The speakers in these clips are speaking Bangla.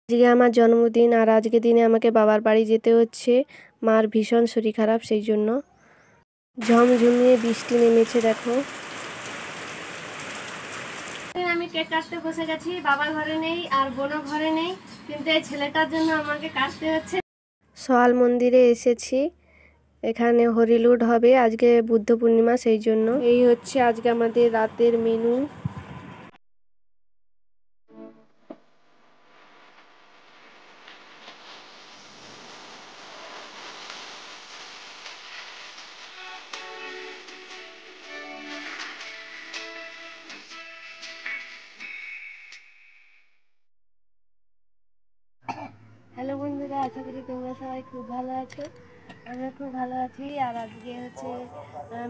আজকে আমার জন্মদিন আর আজকে দিনে আমাকে বাবার বাড়ি যেতে হচ্ছে। মার ভীষণ শরীর খারাপ, সেই জন্য। ঝমঝমিয়ে বৃষ্টি নেমেছে, দেখো। আমি কেক কাটতে বসে গেছি, বাবা ঘরে নেই আর বোনও ঘরে নেই, কিন্তু এই ছেলেটার জন্য আমাকে কাটতে হচ্ছে। সোয়াল মন্দিরে এসেছি, এখানে হরিলুট হবে, আজকে বুদ্ধ পূর্ণিমা, সেই জন্য। এই হচ্ছে আজকে আমাদের রাতের মেনু। হ্যালো বন্ধুরা, আশা করি তোমরা সবাই খুব ভালো আছো। আমরা খুব ভালো আছি। আর আজকে হচ্ছে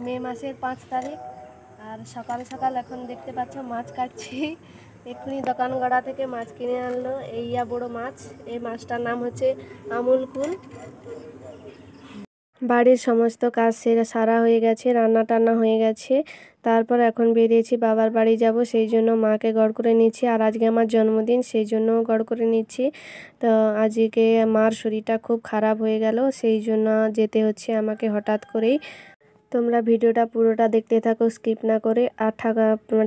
মে মাসের 5 তারিখ, আর সকাল সকাল এখন দেখতে পাচ্ছ মাছ কাটছি। এক্ষুনি দোকান গড়া থেকে মাছ কিনে আনলো, এইয়া বড় মাছ। এই মাছটার নাম হচ্ছে আমুল কুল। বাড়ির সমস্ত কাজ সারা হয়ে গেছে, রান্না টান্না হয়ে গেছে। তারপর এখন বেরিয়েছি বাবার বাড়ি যাব, সেই জন্য মাকে গড় করে নিচ্ছি। আর আজকে আমার জন্মদিন, সেই জন্য গড় করে নিচ্ছি। তো আজকে মার শরীরটা খুব খারাপ হয়ে গেল, সেই জন্য যেতে হচ্ছে আমাকে হঠাৎ করেই। তোমরা ভিডিওটা পুরোটা দেখতে থাকো, স্কিপ না করে। আর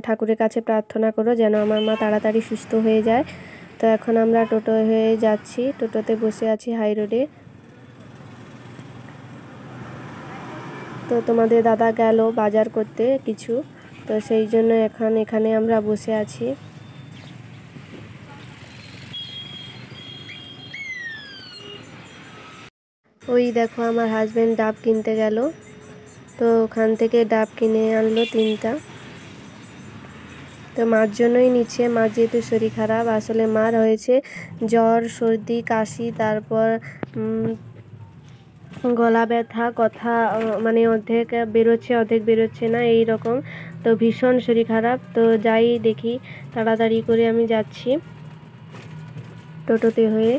ঠাকুরের কাছে প্রার্থনা করো যেন আমার মা তাড়াতাড়ি সুস্থ হয়ে যায়। তো এখন আমরা টোটো হয়ে যাচ্ছি, টোটোতে বসে আছি হাই রোডে। তো তোমাদের দাদা গেল বাজার করতে কিছু, তো সেই জন্য এখন এখানে আমরা বসে আছি। ওই দেখো আমার হাজব্যান্ড ডাব কিনতে গেল, তো ওখান থেকে ডাব কিনে আনলো 3টা। তো মার জন্যই নিচ্ছে, মার যেহেতু শরীর খারাপ। আসলে মার হয়েছে জ্বর, সর্দি, কাশি, তারপর গলা ব্যথা, কথা মানে অর্ধেক বেরোচ্ছে অর্ধেক বেরোচ্ছে না, এই রকম। তো ভীষণ শরীর খারাপ। তো যাই দেখি, তাড়াতাড়ি করে আমি যাচ্ছি টোটোতে হয়ে।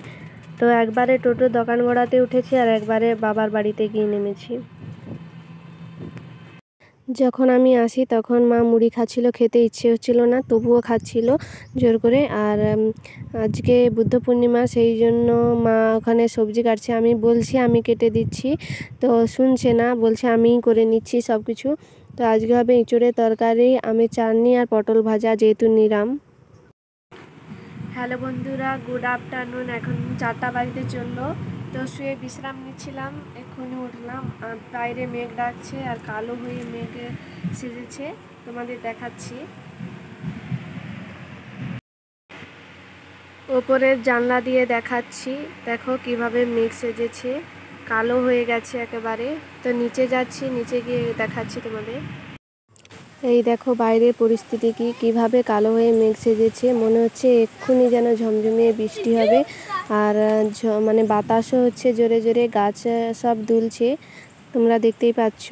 তো একবারে টোটো দোকান গড়াতে উঠেছি আর একবারে বাবার বাড়িতে গিয়ে নেমেছি। যখন আমি আসি তখন মা মুড়ি খাচ্ছিল, খেতে ইচ্ছে হচ্ছিল না, তবুও খাচ্ছিল জোর করে। আর আজকে বুদ্ধ পূর্ণিমা, সেই জন্য মা ওখানে সবজি কাটছে। আমি বলছি আমি কেটে দিচ্ছি, তো শুনছে না, বলছে আমিই করে নিচ্ছি সব কিছু। তো আজকে হবে এঁচোড়ের তরকারি, আমি চাটনি আর পটল ভাজা, যেহেতু নিরাম। হ্যালো বন্ধুরা, গুড আফটারনুন। এখন 4টা বাজতে চললো। তো শুয়ে বিশ্রাম নিচ্ছিলাম, এক্ষুনি উঠলাম। আর বাইরে মেঘ ডাকছে আর কালো হয়ে মেঘ সেজেছে, তোমাদের দেখাচ্ছি। ওপরের জানলা দিয়ে দেখাচ্ছি, দেখো কিভাবে মেঘ সেজেছে, কালো হয়ে গেছে একেবারে। তো নিচে যাচ্ছি, নিচে গিয়ে দেখাচ্ছি তোমাদের। এই দেখো বাইরের পরিস্থিতি কিভাবে কালো হয়ে মেঘ সেজেছে, মনে হচ্ছে এক্ষুনি যেন ঝমঝমিয়ে বৃষ্টি হবে। আর মানে বাতাসও হচ্ছে জোরে জোরে, গাছ সব দুলছে, তোমরা দেখতেই পাচ্ছ।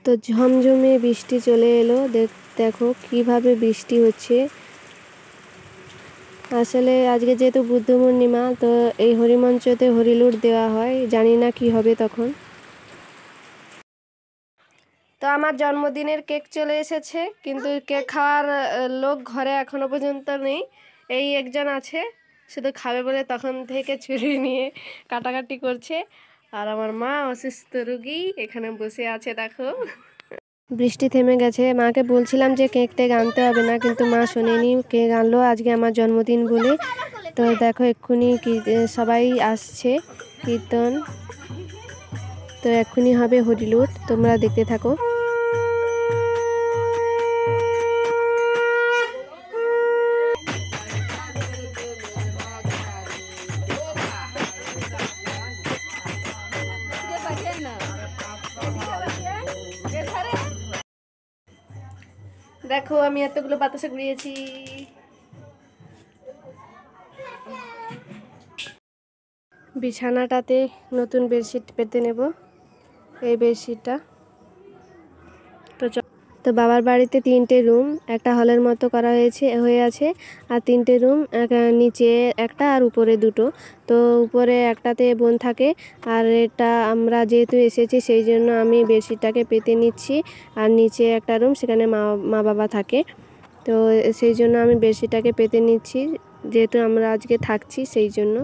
তো ঝমঝমিয়ে বৃষ্টি চলে এলো, দেখো কিভাবে বৃষ্টি হচ্ছে। আসলে আজকে যেহেতু বুদ্ধ পূর্ণিমা, তো এই হরিমঞ্চতে হরিলুট দেওয়া হয়, জানি না কি হবে তখন। তো আমার জন্মদিনের কেক চলে এসেছে, কিন্তু কেক খাওয়ার লোক ঘরে এখনো পর্যন্ত নেই। এই একজন আছে, শুধু খাবে বলে তখন থেকে ছুরি নিয়ে কাটাকাটি করছে। আর আমার মা অসুস্থ রোগী এখানে বসে আছে, দেখো। বৃষ্টি থেমে গেছে, মাকে বলছিলাম যে কেক টেক আনতে হবে না, কিন্তু মা শোনেনি, কেক আনলো আজকে আমার জন্মদিন বলে। তো দেখো এক্ষুনি সবাই আসছে কীর্তন, তো এক্ষুনি হবে হরিলুট, তোমরা দেখতে থাকো। দেখো আমি এতগুলো বাতাসা ঘুরিয়েছি। বিছানাটাতে নতুন বেডশিট পেতে নেব, এই বেডশিটটা। তো তো বাবার বাড়িতে 3টে রুম, একটা হলের মতো করা হয়ে আছে, আর 3টে রুম, নিচে একটা আর উপরে 2টো। তো উপরে একটাতে বোন থাকে, আর এটা আমরা যেহেতু এসেছি সেই জন্য আমি বেডশিটটাকে পেতে নিচ্ছি। আর নিচে একটা রুম, সেখানে মা বাবা থাকে। তো সেই জন্য আমি বেডশিটটাকে পেতে নিচ্ছি, যেহেতু আমরা আজকে থাকছি সেই জন্য।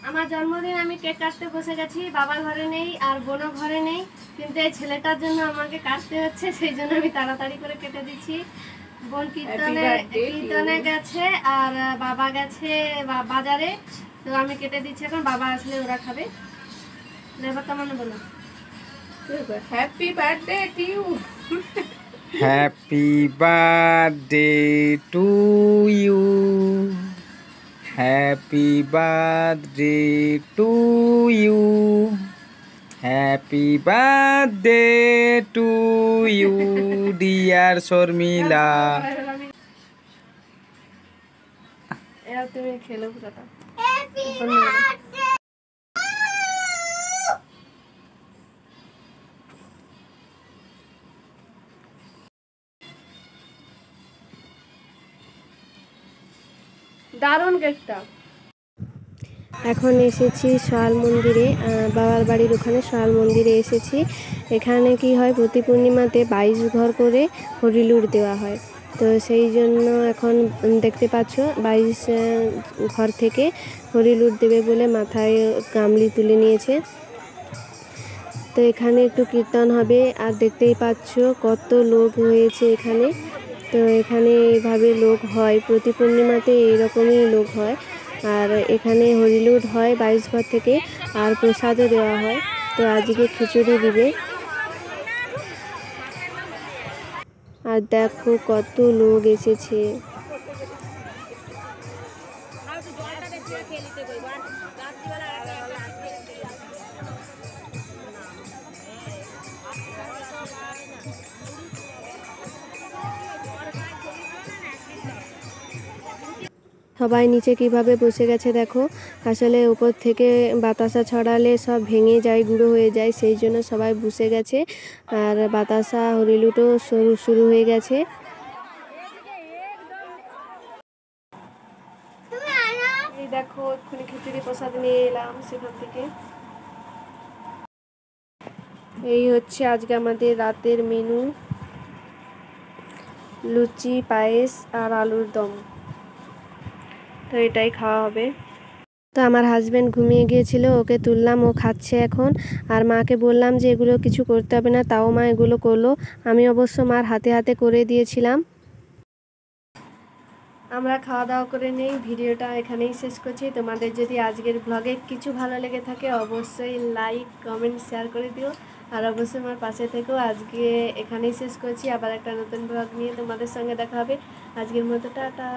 আমার জন্মদিন আমি কেক কাটতে বসে গেছি, বাবা ঘরে নেই আর বোনও ঘরে নেই, কিন্তু এই ছেলেটার জন্য আমাকে কাটতে হচ্ছে, সেই জন্য আমি তাড়াতাড়ি করে কেটে দিচ্ছি। বোন কীর্তনে গেছে আর বাবা গেছে বাজারে, তো আমি কেটে দিচ্ছি এখন, বাবা আসলে ওরা খাবে। এবার কেমন বলো? Happy birthday to you. Happy birthday to you, happy birthday to you, happy birthday to you dear Sharmila. এবার তুমি খেলো পুরোটা। দারুণ কেকটা। এখন এসেছি সয়াল মন্দিরে, বাবার বাড়ির ওখানে সয়াল মন্দিরে এসেছি। এখানে কি হয়, প্রতি পূর্ণিমাতে 22 ঘর করে হরিলুট দেওয়া হয়। তো সেই জন্য এখন দেখতে পাচ্ছ 22 ঘর থেকে হরিলুট দেবে বলে মাথায় গামলি তুলে নিয়েছে। তো এখানে একটু কীর্তন হবে, আর দেখতেই পাচ্ছ কত লোক হয়েছে এখানে। তো এখানে এইভাবে লোক হয়, প্রতি পূর্ণিমাতে এইরকমই লোক হয়। আর এখানে হরিলুট হয় 22 ঘর থেকে, আর প্রসাদও দেওয়া হয়। তো আজকে খিচুড়ি দিবে, আর দেখো কত লোক এসেছে। সবাই নিচে কিভাবে বসে গেছে দেখো। আসলে উপর থেকে বাতাসা ছড়ালে সব ভেঙে যায়, গুঁড়ো হয়ে যায়, সেই জন্য সবাই বসে গেছে। আর বাতাসা হরিলুটও শুরু হয়ে গেছে। এই দেখো এক্ষুনি খিচুড়ি প্রসাদ নিয়ে এলাম সেখান থেকে। এই হচ্ছে আজকে আমাদের রাতের মেনু, লুচি, পায়েস আর আলুর দম। তো এটাই খাওয়া হবে। তো আমার হাজব্যান্ড ঘুমিয়ে গিয়েছিল, ওকে তুললাম, ও খাচ্ছে এখন। আর মাকে বললাম যে এগুলো কিছু করতে হবে না, তাও মা এগুলো করলো। আমি অবশ্য মার হাতে হাতে করে দিয়েছিলাম। আমরা খাওয়া দাওয়া করে নেই, ভিডিওটা এখানেই শেষ করছি। তোমাদের যদি আজকের ব্লগে কিছু ভালো লেগে থাকে অবশ্যই লাইক, কমেন্ট, শেয়ার করে দিও। আর অবশ্যই আমার পাশে থেকেও। আজকে এখানেই শেষ করছি, আবার একটা নতুন ব্লগ নিয়ে তোমাদের সঙ্গে দেখা হবে। আজকের মতো টাটা।